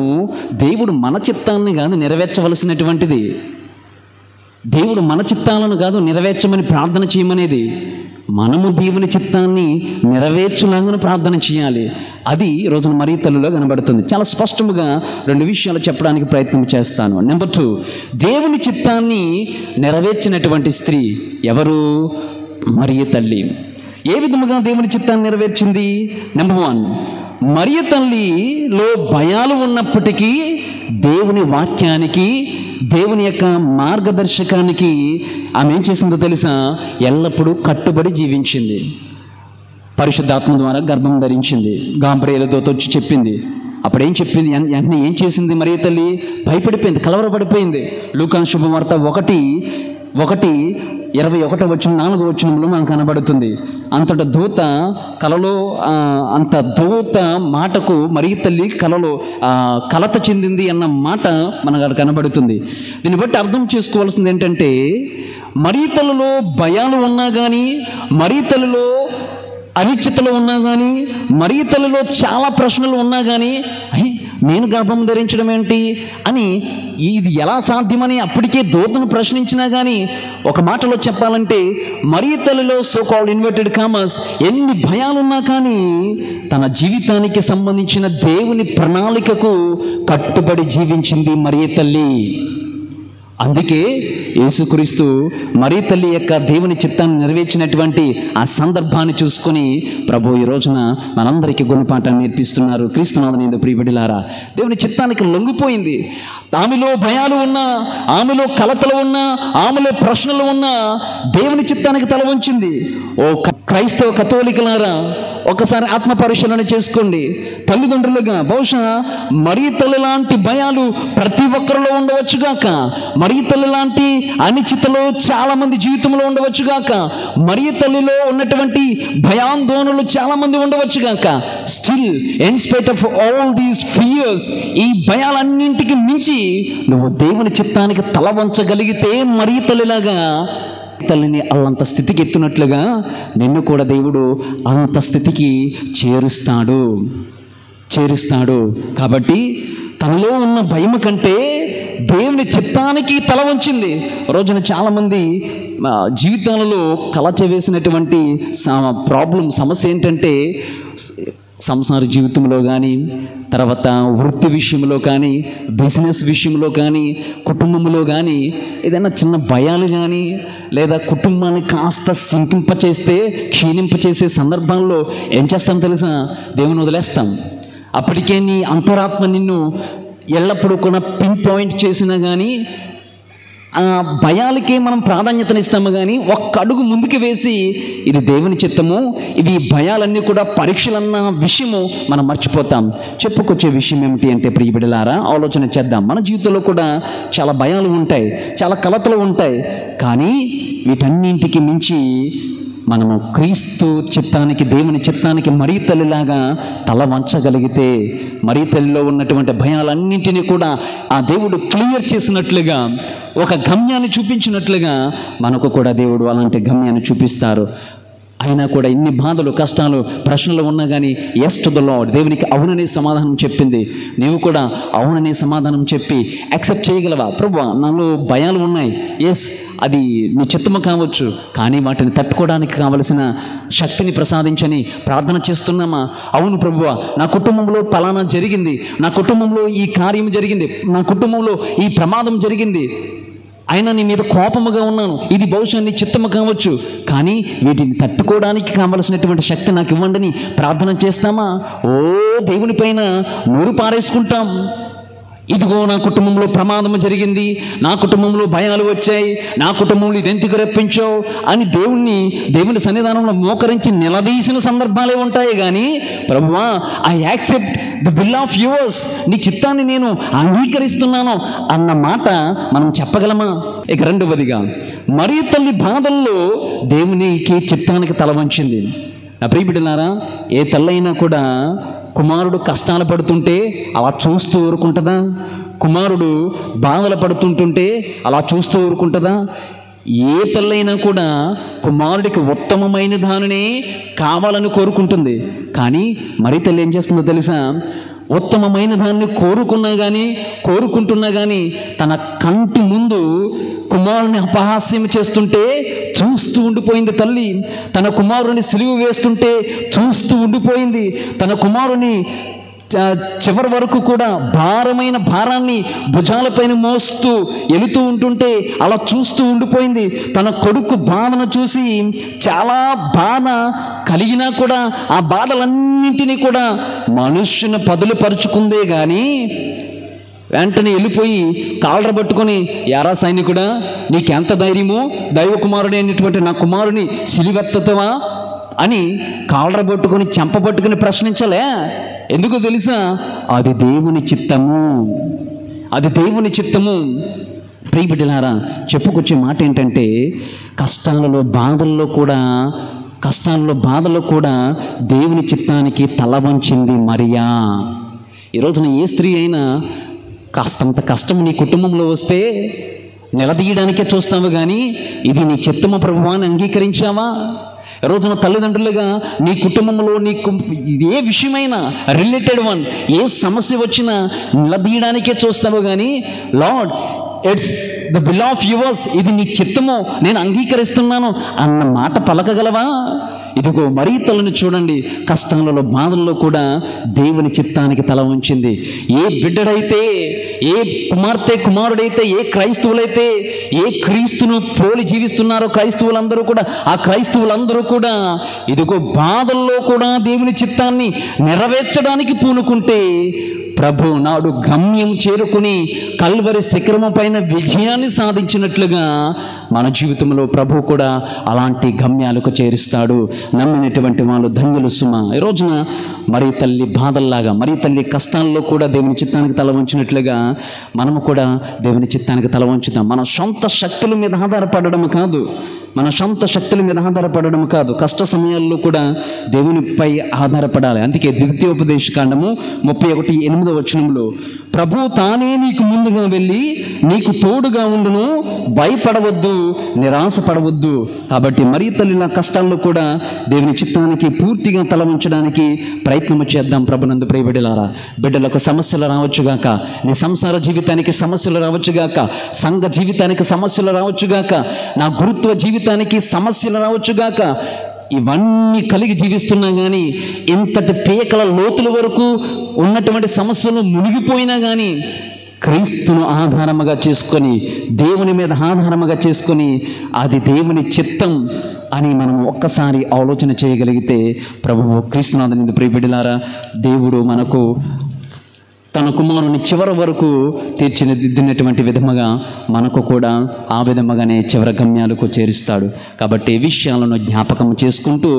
S2: దేవుడు మన చిత్తాన్ని కాదు నెరవేర్చవలసినటువంటిది. దేవుడు మన చిత్తాలను కాదు నెరవేర్చమని ప్రార్థన చేయమనేది. మనము దేవుని చిత్తాన్ని నెరవేర్చులాగా ప్రార్థన చేయాలి. అది రోజున మరియ తల్లిలో కనబడుతుంది. చాలా స్పష్టముగా రెండు విషయాలు చెప్పడానికి ప్రయత్నం చేస్తాను. నెంబర్ 2, దేవుని చిత్తాన్ని నెరవేర్చినటువంటి స్త్రీ ఎవరు? మరియ తల్లి. ఏ విధముగా దేవుని చిత్తాన్ని నెరవేర్చింది? నెంబర్ 1, మరియ తల్లిలో భయాలు ఉన్నప్పటికీ దేవుని వాక్యానికి, దేవుని యొక్క మార్గదర్శకానికి ఆమె ఏం చేసిందో తెలుసా? ఎల్లప్పుడూ కట్టుబడి జీవించింది. పరిశుద్ధాత్మ ద్వారా గర్భం ధరించింది. గాబ్రియేలుతో వచ్చి చెప్పింది. అప్పుడేం చెప్పింది? వెంటనే ఏం చేసింది మరియ తల్లి? భయపడిపోయింది, కలవరపడిపోయింది. లూకా శుభవార్త 1:21 మనకు కనబడుతుంది. అంతట దూత కలలో, అంత దూత మాటకు మరియ తల్లి కలలో కలత చెందింది అన్న మాట మనకు అక్కడ కనబడుతుంది. దీన్ని బట్టి అర్థం చేసుకోవాల్సింది ఏంటంటే, మరియ తల్లిలో భయాలు ఉన్నా కానీ, మరియ తల్లిలో అనిశ్చితలు ఉన్నా కానీ, మరియ తల్లిలో చాలా ప్రశ్నలు ఉన్నా కానీ, నేను గర్భం ధరించడం ఏంటి అని, ఇది ఎలా సాధ్యమని అప్పటికే దూతను ప్రశ్నించినా కానీ ఒక మాటలో చెప్పాలంటే మరియ తల్లిలో సో కాల్డ్ ఇన్వర్టెడ్ కామర్స్ ఎన్ని భయాలున్నా కానీ తన జీవితానికి సంబంధించిన దేవుని ప్రణాళికకు కట్టుబడి జీవించింది మరియ తల్లి. అందుకే యేసుక్రీస్తు మరియ తల్లి యొక్క దేవుని చిత్తాన్ని నెరవేర్చినటువంటి ఆ సందర్భాన్ని చూసుకొని ప్రభు ఈ రోజున మనందరికీ గుణపాఠాన్ని నేర్పిస్తున్నారు. క్రీస్తునాథుని ప్రియబిడ్డలారా, దేవుని చిత్తానికి లొంగిపోయింది. ఆమెలో భయాలు ఉన్నా, ఆమెలో కలతలు ఉన్నా, ఆమెలో ప్రశ్నలు ఉన్నా దేవుని చిత్తానికి తల వంచింది. ఓ క్రైస్తవ కథోలికలారా, ఒకసారి ఆత్మ పరిశీలన చేసుకోండి. తల్లిదండ్రులుగా బహుశా మరియ తల్లి లాంటి భయాలు ప్రతి ఒక్కరిలో ఉండవచ్చుగాక, మరియ తల్లి లాంటి అనిశ్చితలు చాలా మంది జీవితంలో ఉండవచ్చుగాక, మరియ తల్లిలో ఉన్నటువంటి భయాందోళనలు చాలా మంది ఉండవచ్చుగాక. Still in spite of all these fears, ఈ భయాలన్నింటికి మించి నువ్వు దేవుని చిత్తానికి తల వంచగలిగితే మరియ తల్లిలాగా తల్లిని అల్లంత స్థితికి ఎత్తునట్లుగా నిన్ను కూడా దేవుడు అంత స్థితికి చేరుస్తాడు. కాబట్టి తనలో ఉన్న భయం కంటే దేవుని చిత్తానికి తల వంచింది. రోజున చాలామంది జీవితాలలో కలచ వేసినటువంటి సమస్య ఏంటంటే సంసార జీవితంలో కానీ, తర్వాత వృత్తి విషయంలో కానీ, బిజినెస్ విషయంలో కానీ, కుటుంబంలో కానీ ఏదైనా చిన్న భయాలు కానీ, లేదా కుటుంబాన్ని కాస్త క్షీణింపచేసే సందర్భంలో ఏం చేస్తాం తెలుసా? దేవుని వదిలేస్తాం. అప్పటికే నీ అంతరాత్మ నిన్ను ఎల్లప్పుడూ కూడా పిన్ పాయింట్ చేసినా కానీ ఆ భయాలకే మనం ప్రాధాన్యతనిస్తాము. కానీ ఒక్క అడుగు ముందుకు వేసి ఇది దేవుని చిత్తము, ఇవి భయాలన్నీ కూడా పరీక్షలన్న విషయము మనం మర్చిపోతాం. చెప్పుకొచ్చే విషయం ఏమిటి అంటే ప్రియబిడ్డలారా, ఆలోచన చేద్దాం. మన జీవితంలో కూడా చాలా భయాలు ఉంటాయి, చాలా కలతలు ఉంటాయి. కానీ వీటన్నింటికి మించి మనము క్రీస్తు చిత్తానికి, దేవుని చిత్తానికి మరియ తల్లిలాగా తల వంచగలిగితే, మరియ తల్లిలో ఉన్నటువంటి భయాలన్నింటినీ కూడా ఆ దేవుడు క్లియర్ చేసినట్లుగా, ఒక గమ్యాన్ని చూపించినట్లుగా మనకు కూడా దేవుడు అలాంటి గమ్యాన్ని చూపిస్తారు. అయినా కూడా ఇన్ని బాధలు, కష్టాలు, ప్రశ్నలు ఉన్నా కానీ ఎస్ టు ద లార్డ్, దేవునికి అవుననే సమాధానం చెప్పింది. నీవు కూడా అవుననే సమాధానం చెప్పి యాక్సెప్ట్ చేయగలవా? ప్రభువా, నాలో భయాలు ఉన్నాయి, ఎస్ అది నీ చిత్తము కావచ్చు, కానీ వాటిని తట్టుకోవడానికి కావలసిన శక్తిని ప్రసాదించని ప్రార్థన చేస్తున్నామా? అవును ప్రభువా, నా కుటుంబంలో పలానా జరిగింది, నా కుటుంబంలో ఈ కార్యం జరిగింది, నా కుటుంబంలో ఈ ప్రమాదం జరిగింది, అయినా నీ మీద కోపముగా ఉన్నాను, ఇది బహుశా నీ చిత్తము కావచ్చు, కానీ వీటిని తట్టుకోవడానికి కావలసినటువంటి శక్తి నాకు ఇవ్వండి ప్రార్థన చేస్తామా? ఓ దేవుని పైన నోరు పారేసుకుంటాం. ఇదిగో నా కుటుంబంలో ప్రమాదం జరిగింది, నా కుటుంబంలో భయాలు వచ్చాయి, నా కుటుంబంలో ఇదెందుకు రప్పించావు అని దేవుని సన్నిధానంలో మోకరించి నిలదీసిన సందర్భాలే ఉంటాయి. కానీ ప్రభువా, I accept the will of yours, నీ చిత్తాన్ని నేను అంగీకరిస్తున్నాను అన్న మాట మనం చెప్పగలమా? ఇక రెండవదిగా, మరియ తల్లి బాధల్లో దేవునికి చిత్తానికి తల వంచింది. నా ప్రియబిడ్డలారా, ఏ తల్లైనా కూడా కుమారుడు కష్టాలు పడుతుంటే అలా చూస్తూ ఊరుకుంటుందా? కుమారుడు బాధలు పడుతుంటుంటే అలా చూస్తూ ఊరుకుంటుందా? ఏ తల్లైనా కూడా కుమారుడికి ఉత్తమమైన దానినే కావాలని కోరుకుంటుంది. కానీ మరి తల్లి ఏం చేస్తుందో తెలుసా? ఉత్తమమైన దాన్ని కోరుకుంటున్నా కానీ తన కంటి ముందు కుమారుని అపహాస్యం చేస్తుంటే చూస్తూ ఉండిపోయింది తల్లి. తన కుమారుని సిలువ వేస్తుంటే చూస్తూ ఉండిపోయింది. తన కుమారుని చివరి వరకు కూడా భారమైన భారాన్ని భుజాలపైన మోస్తూ వెళుతూ ఉంటుంటే అలా చూస్తూ ఉండిపోయింది. తన కొడుకు బాధను చూసి చాలా బాధ కలిగినా కూడా ఆ బాధలన్నింటినీ కూడా మనుష్యుని పదులుపరుచుకుందే కానీ వెంటనే వెళ్ళిపోయి కాళ్ళ పట్టుకొని, యారా సైనికుడా, నీకెంత ధైర్యము, దైవ కుమారుడే అనేటువంటి నా కుమారుని సిలివెత్తవా అని కాళ్ళ పట్టుకొని చెంప పట్టుకుని ప్రశ్నించలే. ఎందుకో తెలుసా? అది దేవుని చిత్తము, అది దేవుని చిత్తము. ప్రియబిడ్డలారా, చెప్పుకొచ్చే మాట ఏంటంటే, కష్టాలలో బాధల్లో కూడా దేవుని చిత్తానికి తల వంచింది మరియా. ఈ రోజున ఏ స్త్రీ అయినా కాస్తంత కష్టం నీ కుటుంబంలో వస్తే నిలదీయడానికే చూస్తావు, కానీ ఇది నీ చిత్తము ప్రభువా అని అంగీకరించావా? ఈ రోజున తల్లిదండ్రులుగా నీ కుటుంబంలో నీకు ఏ విషయమైనా రిలేటెడ్ వన్, ఏ సమస్య వచ్చినా నిలదీయడానికే చూస్తావు కానీ lord it's the will of yours, ఇది నీ చిత్తము, నేను అంగీకరిస్తున్నాను అన్న మాట పలకగలవా? ఇదిగో మరీ తల్లిని చూడండి, కష్టాలలో బాధల్లో కూడా దేవుని చిత్తానికి తల ఉంచింది. ఏ బిడ్డడైతే, ఏ కుమార్తె కుమారుడైతే, ఏ క్రైస్తవులైతే ఏ క్రీస్తును పోలి జీవిస్తున్నారో క్రైస్తవులందరూ కూడా, ఆ క్రైస్తవులందరూ కూడా ఇదిగో బాధల్లో కూడా దేవుని చిత్తాన్ని నెరవేర్చడానికి పూనుకుంటే ప్రభు నాడు గమ్యం చేరుకుని కల్వరి శిఖరము పైన విజయాన్ని సాధించినట్లుగా మన జీవితంలో ప్రభు కూడా అలాంటి గమ్యాలకు చేరుస్తాడు. నమ్మినటువంటి వాళ్ళు ధన్యులు సుమ. ఈ రోజున మరి తల్లి బాధల్లాగా, మరి తల్లి కష్టాల్లో కూడా దేవుని చిత్తానికి తల వంచినట్లుగా మనము కూడా దేవుని చిత్తానికి తల వంచుతాం. మన సొంత శక్తుల మీద ఆధారపడడం కాదు, మన సొంత శక్తుల మీద ఆధారపడడం కాదు, కష్ట సమయాల్లో కూడా దేవునిపై ఆధారపడాలి. అందుకే ద్వితీయోపదేశ కాండము 31:8 ప్రభు తానే నీకు ముందుగా వెళ్ళి నీకు తోడుగా ఉండును, భయపడవద్దు, నిరాశపడవద్దు. కాబట్టి మరీ తల్లిన కష్టాల్లో కూడా దేవుని చిత్తానికి పూర్తిగా తల ఉంచడానికి ప్రయత్నం చేద్దాం. ప్రభునందు ప్రియబిడ్డలారా, బిడ్డలకు సమస్యలు రావచ్చుగాక, నీ సంసార జీవితానికి సమస్యలు రావచ్చుగాక, సంఘ జీవితానికి సమస్యలు రావచ్చుగాక, నా గురుత్వ జీవితానికి సమస్యలు రావచ్చుగాక. ఇవన్నీ కలిగి జీవిస్తున్నా కానీ ఇంతటి పీకల లోతుల వరకు ఉన్నటువంటి సమస్యలు మునిగిపోయినా కానీ క్రీస్తును ఆధారముగా చేసుకొని, దేవుని మీద ఆధారముగా చేసుకొని అది దేవుని చిత్తం అని మనం ఒక్కసారి ఆలోచన చేయగలిగితే ప్రభువు క్రీస్తునాథుని ప్రియబిడ్డలారా, దేవుడు మనకు తన కుమారుని చివరి వరకు తీర్చిదిద్దినటువంటి విధముగా మనకు కూడా ఆ విధముగానే చివరి గమ్యాలకు చేరుస్తాడు. కాబట్టి ఈ విషయాలను జ్ఞాపకం చేసుకుంటూ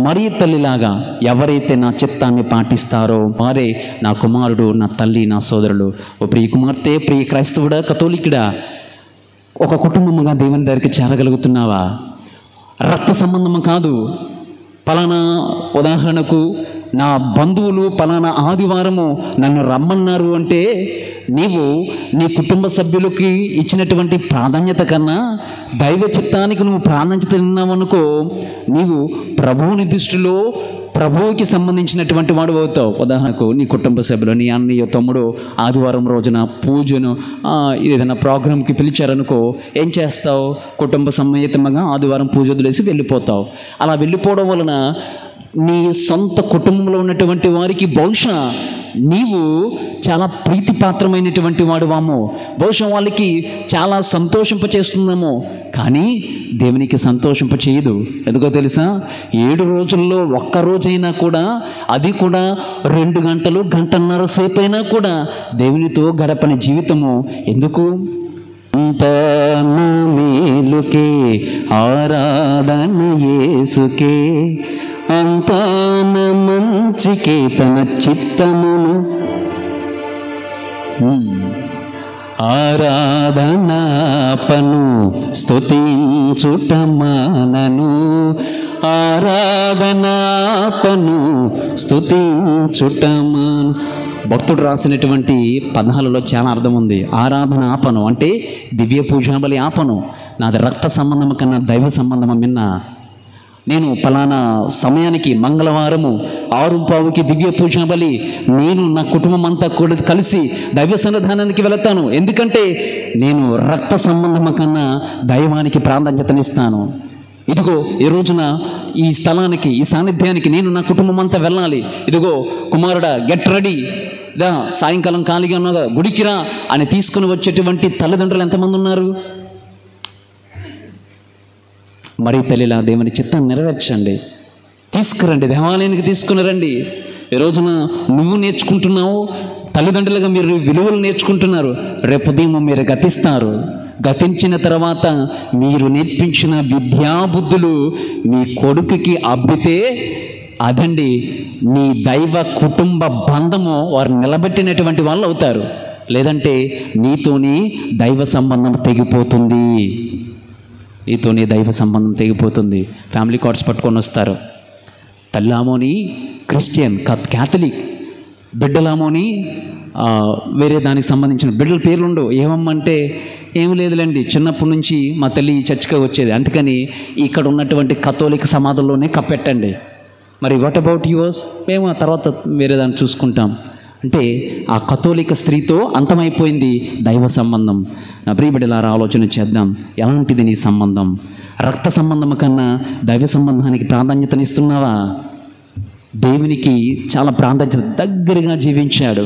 S2: మరీ తల్లిలాగా ఎవరైతే నా చిత్తాన్ని పాటిస్తారో వారే నా కుమారుడు, నా తల్లి, నా సోదరుడు. ఓ ప్రియ కుమార్తె, ప్రియ క్రైస్తవుడా, కథోలికుడా, ఒక కుటుంబముగా దేవుని దగ్గరికి చేరగలుగుతున్నావా? రక్త సంబంధము కాదు. పలానా ఉదాహరణకు నా బంధువులు పలానా ఆదివారము నన్ను రమ్మన్నారు అంటే నీవు నీ కుటుంబ సభ్యులకి ఇచ్చినటువంటి ప్రాధాన్యత కన్నా దైవ చిత్తానికి నువ్వు ప్రాధాన్యత ఇన్నావనుకో, నీవు ప్రభువుని దృష్టిలో ప్రభువుకి సంబంధించినటువంటి వాడు అవుతావు. ఉదాహరణకు నీ కుటుంబ సభ్యులు, నీ అన్నయ్య, తమ్ముడు ఆదివారం రోజున పూజను ఏదైనా ప్రోగ్రాంకి పిలిచారనుకో, ఏం చేస్తావు? కుటుంబ సమేతంగా ఆదివారం పూజ వదిలేసి వెళ్ళిపోతావు. అలా వెళ్ళిపోవడం వలన నీ సొంత కుటుంబంలో ఉన్నటువంటి వారికి బహుశా నీవు చాలా ప్రీతిపాత్రమైనటువంటి వాడువామో, బహుశా వాళ్ళకి చాలా సంతోషింపచేస్తుందేమో, కానీ దేవునికి సంతోషింపచేయదు. ఎందుకో తెలుసా? 7 రోజుల్లో ఒక్క రోజైనా కూడా, అది కూడా 2 గంటలు, గంటన్నర సేపు అయినా కూడా దేవునితో గడపని జీవితము ఎందుకు? అంత మేలుకే ఆరాధన యేసుకే, అంతా మంచికే తన చిత్తమును, ఆరాధనాపను స్తుతించుట మానను, ఆరాధనాపను స్తుతించుట మాను. భక్తుడు రాసినటువంటి పదాలలో చాలా అర్థం ఉంది. ఆరాధన ఆపను అంటే దివ్య పూజాబలి ఆపను. నాది రక్త సంబంధము కన్నా దైవ సంబంధము మిన్న. నేను పలానా సమయానికి మంగళవారము 6:15కి దివ్య పూజాబలి నేను నా కుటుంబం అంతా కూడా కలిసి దైవ సన్నిధానానికి వెళతాను. ఎందుకంటే నేను రక్త సంబంధము కన్నా దైవానికి ప్రాధాన్యతనిస్తాను. ఇదిగో ఈ రోజున ఈ స్థలానికి, ఈ సాన్నిధ్యానికి నేను నా కుటుంబం అంతా వెళ్ళాలి. ఇదిగో కుమారుడా, గెట్ రెడీ, దా సాయంకాలం ఖాళీగా ఉన్నదా, గుడికిరా అని తీసుకుని వచ్చేటువంటి తల్లిదండ్రులు ఎంతమంది ఉన్నారు? మరి తల్లిలా దేవుని చిత్తాన్ని నెరవేర్చండి, తీసుకురండి, దేవాలయానికి తీసుకుని రండి. ఈ రోజున నువ్వు నేర్చుకుంటున్నావు, తల్లిదండ్రులుగా మీరు విలువలు నేర్చుకుంటున్నారు. రేపు ఉదయం మీరు గతిస్తారు. గతించిన తర్వాత మీరు నేర్పించిన విద్యాబుద్ధులు మీ కొడుకుకి అబ్బితే అదండి నీ దైవ కుటుంబ బంధము వారు నిలబెట్టినటువంటి వాళ్ళు అవుతారు. లేదంటే నీతోని దైవ సంబంధం తెగిపోతుంది, నీతోని దైవ సంబంధం తెగిపోతుంది. ఫ్యామిలీ కార్డ్స్ పట్టుకొని వస్తారు. తల్లామోని క్రిస్టియన్, క్యాథలిక్, బిడ్డలామోని వేరే దానికి సంబంధించిన బిడ్డల పేర్లు ఉండవు. ఏమమ్మంటే ఏమి లేదులేండి, చిన్నప్పటి నుంచి మా తల్లి ఈ చర్చికి వచ్చేది, అందుకని ఇక్కడ ఉన్నటువంటి కథోలిక సమాధుల్లోనే కప్పెట్టండి. మరి వాట్ అబౌట్ యువర్స్? మేము ఆ తర్వాత వేరే దాన్ని చూసుకుంటాం. అంటే ఆ కథోలిక స్త్రీతో అంతమైపోయింది దైవ సంబంధం. నా ప్రియబిడ్డలారా, ఆలోచన చేద్దాం, ఎలాంటిది నీ సంబంధం? రక్త సంబంధం కన్నా దైవ సంబంధానికి ప్రాధాన్యతనిస్తున్నావా? దేవునికి చాలా ప్రాధాన్యత, దగ్గరగా జీవించాడు.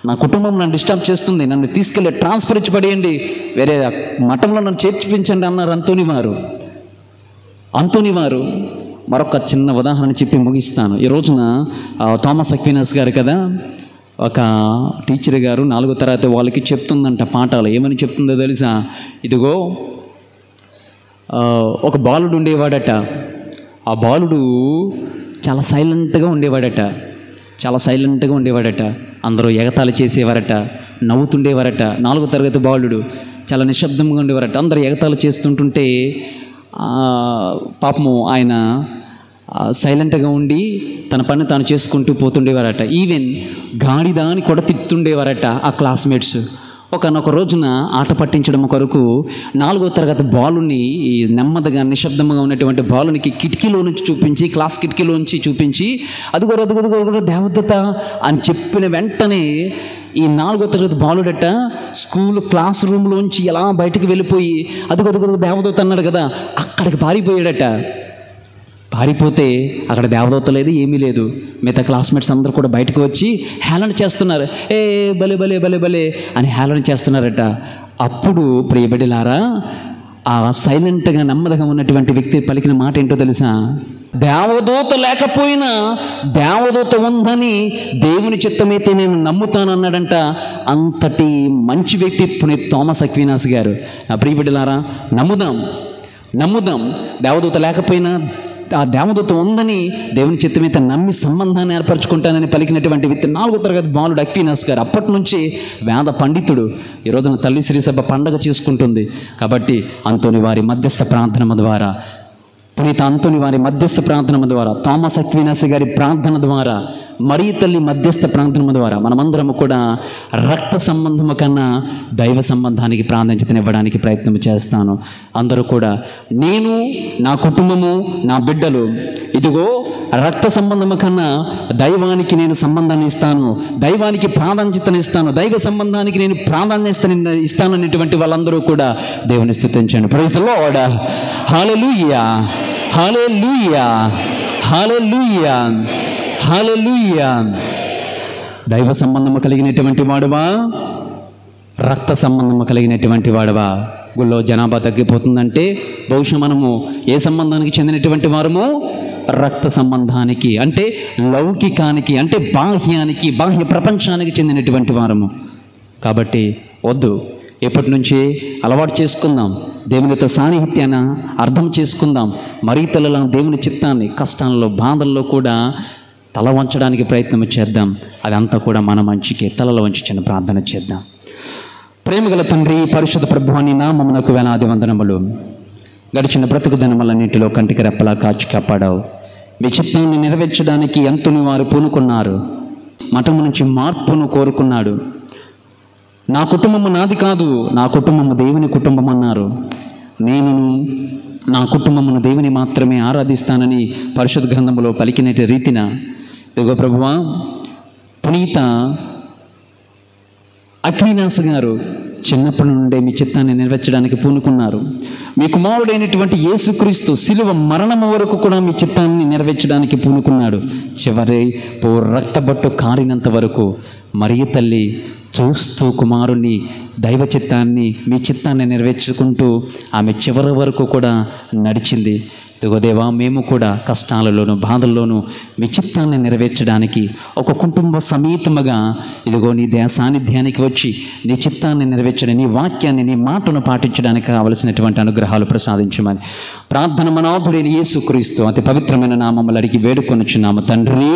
S2: నా కుటుంబం నన్ను డిస్టర్బ్ చేస్తుంది, నన్ను తీసుకెళ్ళి ట్రాన్స్ఫర్ ఇచ్చి పడేయండి, వేరే మఠంలో నన్ను చేర్చిపించండి అన్నారు అంతోని వారు. మరొక చిన్న ఉదాహరణ చెప్పి ముగిస్తాను. ఈ రోజున థామస్ అక్వినాస్ గారు కదా, ఒక టీచర్ గారు 4వ తరగతి వాళ్ళకి చెప్తుందంట పాఠాలు. ఏమని చెప్తుందో తెలుసా? ఇదిగో ఒక బాలుడు ఉండేవాడట. ఆ బాలుడు చాలా సైలెంట్గా ఉండేవాడట. అందరూ ఎగతాళి చేసేవారట, నవ్వుతుండేవారట. 4వ తరగతి బాలుడు చాలా నిశ్శబ్దంగా ఉండేవారట. అందరూ ఎగతాళి చేస్తుంటుంటే పాపము ఆయన సైలెంట్గా ఉండి తన పని తాను చేసుకుంటూ పోతుండేవారట. ఈవెన్ గాడిదాని కూడా తిట్టుండేవారట ఆ క్లాస్మేట్స్. ఒకనొక రోజున ఆట పట్టించడం కొరకు 4వ తరగతి బాలుని, నెమ్మదిగా నిశ్శబ్దంగా ఉన్నటువంటి బాలునికి కిటికీలో నుంచి చూపించి, క్లాస్ కిటికీలో నుంచి చూపించి, అదుగో దేవదూత అని చెప్పిన వెంటనే ఈ 4వ తరగతి బాలుడట స్కూల్ క్లాస్ రూమ్లోంచి ఎలా బయటకు వెళ్ళిపోయి, అదుగో దేవదూత అన్నాడు కదా, అక్కడికి పారిపోయాడట. పారిపోతే అక్కడ దేవదూత లేదు, ఏమీ లేదు. మిగతా క్లాస్మేట్స్ అందరూ కూడా బయటకు వచ్చి హేళన చేస్తున్నారు. భలే భలే భలే భలే అని హేళన చేస్తున్నారట. అప్పుడు ప్రియబిడ్డలారా, ఆ సైలెంట్గా నెమ్మదిగా ఉన్నటువంటి వ్యక్తి పలికిన మాట ఏంటో తెలుసా? దేవదూత లేకపోయినా దేవదూత ఉందని దేవుని చిత్తమైతే నేను నమ్ముతాను అన్నాడంట. అంతటి మంచి వ్యక్తి పునీత్ థామస్ అక్వినాస్ గారు. నా ప్రియబిడ్డలారా, నమ్ముదాం. దేవదూత లేకపోయినా ఆ దేవదూత ఉందని దేవుని చిత్తమైతే నమ్మి సంబంధాన్ని ఏర్పరచుకుంటానని పలికినటువంటి వ్యక్తి 4వ తరగతి బాలుడు అక్వినాస్ గారు. అప్పటి నుంచి వేద పండితుడు. ఈ రోజున తల్లి శ్రీ సభ పండగ చేసుకుంటుంది కాబట్టి అంతోని వారి మధ్యస్థ ప్రార్థన ద్వారా, పునీత అంతోని వారి మధ్యస్థ ప్రార్థన ద్వారా, థామస్ అక్వినాస్ గారి ప్రార్థన ద్వారా, మరీ తల్లి మధ్యస్థ ప్రార్థన ద్వారా మనమందరము కూడా రక్త సంబంధము కన్నా దైవ సంబంధానికి ప్రాధాన్యతనివ్వడానికి ప్రయత్నం చేస్తాను. అందరూ కూడా, నేను, నా కుటుంబము, నా బిడ్డలు, ఇదిగో రక్త సంబంధము కన్నా దైవానికి నేను సంబంధాన్ని ఇస్తాను, దైవానికి ప్రాధాన్యతనిస్తాను, దైవ సంబంధానికి నేను ప్రాధాన్యత ఇస్తాను అనేటువంటి వాళ్ళందరూ కూడా దేవుని స్తుతించండి. Praise the lord. Hallelujah, hallelujah, hallelujah, hallelujah. దైవ సంబంధము కలిగినటువంటి వాడువా, రక్త సంబంధము కలిగినటువంటి వాడువా. గుళ్ళో జనాభా తగ్గిపోతుందంటే బహుశా మనము ఏ సంబంధానికి చెందినటువంటి వారము? రక్త సంబంధానికి, అంటే లౌకికానికి, అంటే బాహ్య ప్రపంచానికి చెందినటువంటి వారము. కాబట్టి వద్దు, ఎప్పటి నుంచి అలవాటు చేసుకుందాం, దేవునితో సాన్నిహిత్యాన్ని అర్థం చేసుకుందాం. మరీ తల్లిలో దేవుని చిత్తాన్ని కష్టాల్లో, బాధల్లో కూడా తల వంచడానికి ప్రయత్నం చేద్దాం. అదంతా కూడా మన మంచికే. తలలో వంచి చిన్న ప్రార్థన చేద్దాం. ప్రేమగల తండ్రి, పరిశుద్ధ ప్రభువా, నీ నామమునకు వేలాది వందనములు. గడిచిన బ్రతుకు దినములన్నింటిలో కంటికి రెప్పలా కాచి కాపాడావు. మీ చిత్తాన్ని నెరవేర్చడానికి ఎంతని వారు పూనుకున్నారు. మఠము నుంచి మార్పును కోరుకున్నాడు. నా కుటుంబము నాది కాదు, నా కుటుంబము దేవుని కుటుంబం అన్నారు. నేను నా కుటుంబమును దేవుని మాత్రమే ఆరాధిస్తానని పరిశుద్ధ గ్రంథములో పలికిన రీతిన ఇదిగో ప్రభువా, పునీత అక్వినాస్ గారు చిన్నప్పటి నుండే మీ చిత్తాన్ని నెరవేర్చడానికి పూనుకున్నారు. మీ కుమారుడైనటువంటి యేసుక్రీస్తు శిలువ మరణము వరకు కూడా మీ చిత్తాన్ని నెరవేర్చడానికి పూనుకున్నాడు. చివరి రక్తబట్టు కారినంత వరకు మరియ తల్లి చూస్తూ కుమారుణ్ణి, దైవ చిత్తాన్ని, మీ చిత్తాన్ని నెరవేర్చుకుంటూ ఆమె చివరి వరకు కూడా నడిచింది. ఇదిగో దేవా, మేము కూడా కష్టాలలోను, బాధల్లోనూ మీ చిత్తాన్ని నెరవేర్చడానికి ఒక కుటుంబ సమేతముగా ఇదిగో నీ సాన్నిధ్యానికి వచ్చి నీ చిత్తాన్ని నెరవేర్చడం, నీ వాక్యాన్ని, నీ మాటను పాటించడానికి కావలసినటువంటి అనుగ్రహాలు ప్రసాదించమని ప్రార్థన మనాథుడైన యేసుక్రీస్తు అతి పవిత్రమైన నామములు అడిగి వేడుకొనుచున్నాము తండ్రి.